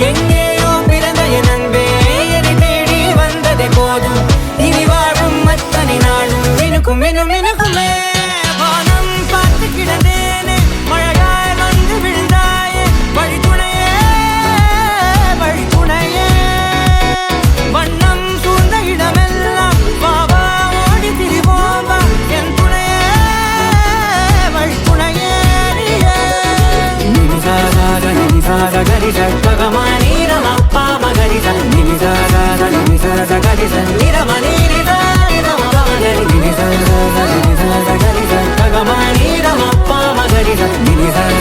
எங்கேயோ பிறந்த என் அன்பே என்னை தேடி வந்ததே போதும். இனி வாழும் அத்தனை நாளும் மினுக்கும் மினும் மினுக்குமே. வானம் பார்த்து கிடந்தேனே மழையாய் வந்து விழுந்தாயே வழித்துணையே வழித்துணையே. வண்ணம் சூழ்ந்த இடமெல்லாம் பாவா ஓடி திரிவோம் வா என் துணையே வழித்துணையே. நினிசாக நினிசாக கரிச பகமானி ரமப்பா மகரிச நினிசாக நினிசாக கரிச நிரமணி நிதா நிரமகரி நினிசாக நினிசாக கரிச பகமானி ரமப்பா மகரிச நினிசாக